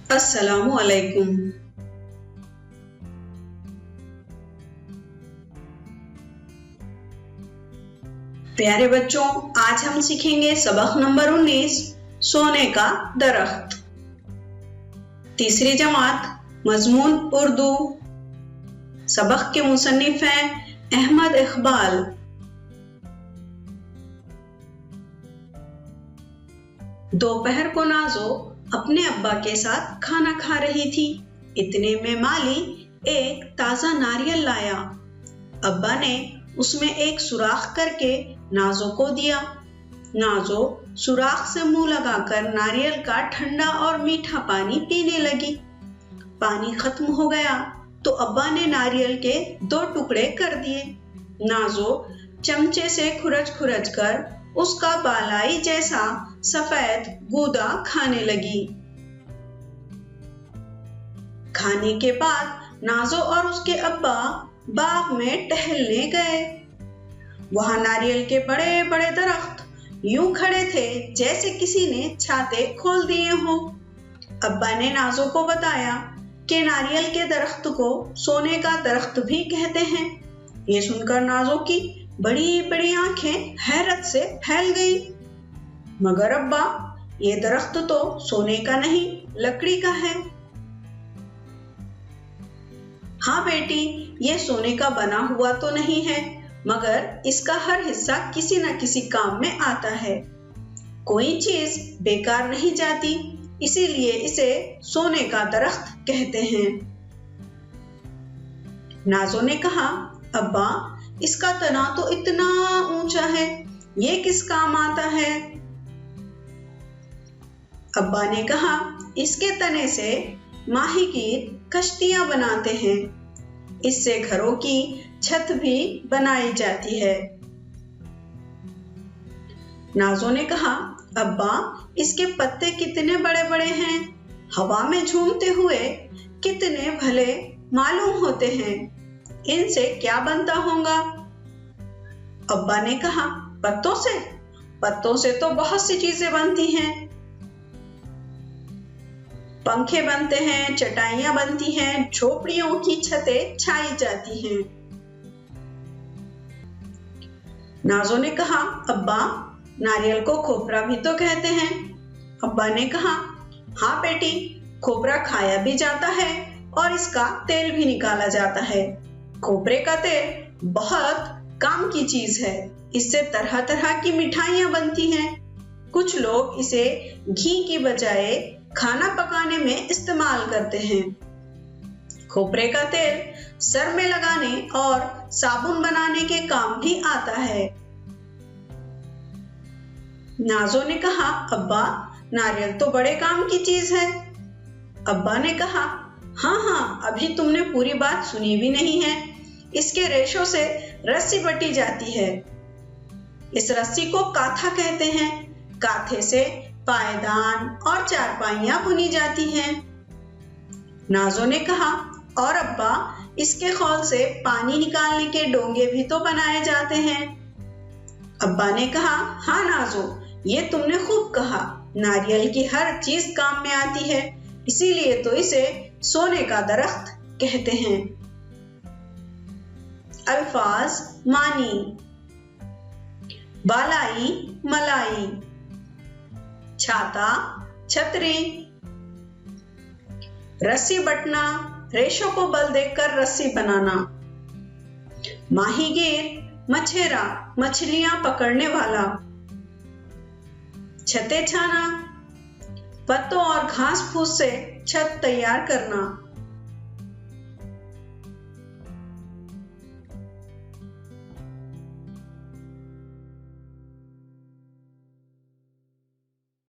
अस्सलामु अलैकुम। प्यारे बच्चों, आज हम सीखेंगे सबक नंबर 19 सोने का दरख्त। तीसरी जमात, मजमून उर्दू। सबक के मुसन्निफ हैं अहमद इकबाल। दोपहर को नाज़ो अपने अब्बा के साथ खाना खा रही थी। इतने में माली एक ताजा नारियल लाया। अब्बा ने उसमें एक सुराख करके नाज़ो को दिया। नाज़ो सुराख से मुंह लगाकर नारियल का ठंडा और मीठा पानी पीने लगी। पानी खत्म हो गया तो अब्बा ने नारियल के 2 टुकड़े कर दिए। नाज़ो चमचे से खुरच खुरच कर उसका बालाई जैसा सफेद गूदा खाने लगी। खाने के बाद नाज़ो और उसके अब्बा बाग में टहलने गए। वहां नारियल के बड़े बड़े दरख्त यूं खड़े थे जैसे किसी ने छाते खोल दिए हों। अब्बा ने नाज़ो को बताया कि नारियल के दरख्त को सोने का दरख्त भी कहते हैं। ये सुनकर नाज़ो की बड़ी बड़ी आंखें हैरत से फैल गई। मगर अब्बा, ये दरख्त तो सोने का नहीं, लकड़ी का है। हाँ बेटी, ये सोने का बना हुआ तो नहीं है, मगर इसका हर हिस्सा किसी न किसी काम में आता है। कोई चीज बेकार नहीं जाती, इसीलिए इसे सोने का दरख्त कहते हैं। नाज़ो ने कहा, अब्बा, इसका तना तो इतना ऊंचा है, ये किस काम आता है? अब्बा ने कहा, इसके तने से माहीगीर कश्तियां बनाते हैं। इससे घरों की छत भी बनाई जाती है। नाज़ो ने कहा, अब्बा, इसके पत्ते कितने बड़े बड़े हैं, हवा में झूमते हुए कितने भले मालूम होते हैं। इनसे क्या बनता होगा? अब्बा ने कहा, पत्तों से तो बहुत सी चीजें बनती हैं। पंखे बनते हैं, चटाइयां बनती हैं, झोपड़ियों की छतें छाई जाती हैं। नाज़ो ने कहा, अब्बा, नारियल को खोपरा भी तो कहते हैं। अब्बा ने कहा, हाँ बेटी, खोपरा खाया भी जाता है और इसका तेल भी निकाला जाता है। खोपरे का तेल बहुत काम की चीज है। इससे तरह तरह की मिठाइयां बनती हैं। कुछ लोग इसे घी की बजाय खाना पकाने में इस्तेमाल करते हैं। खोपरे का तेल सर में लगाने और साबुन बनाने के काम भी आता है। नाज़ो ने कहा, अब्बा, नारियल तो बड़े काम की चीज है। अब्बा ने कहा, हाँ, अभी तुमने पूरी बात सुनी भी नहीं है। इसके रेशों से रस्सी बटी जाती है। इस रस्सी को काथा कहते हैं। काथे से पायदान और चारपाइयां बुनी जाती हैं। नाज़ो ने कहा, और अब्बा, इसके खौल से पानी निकालने के डोंगे भी तो बनाए जाते हैं। अब्बा ने कहा, हाँ नाज़ो, ये तुमने खूब कहा। नारियल की हर चीज काम में आती है, इसीलिए तो इसे सोने का दरख्त कहते हैं। अल्फाज मानी, बालाई मलाई, छाता छतरी, रस्सी बटना, रेशों को बल देकर रस्सी बनाना, माहीगीर मछेरा, मछलियां पकड़ने वाला, छतें छाना, पत्तों और घास फूस से छत तैयार करना,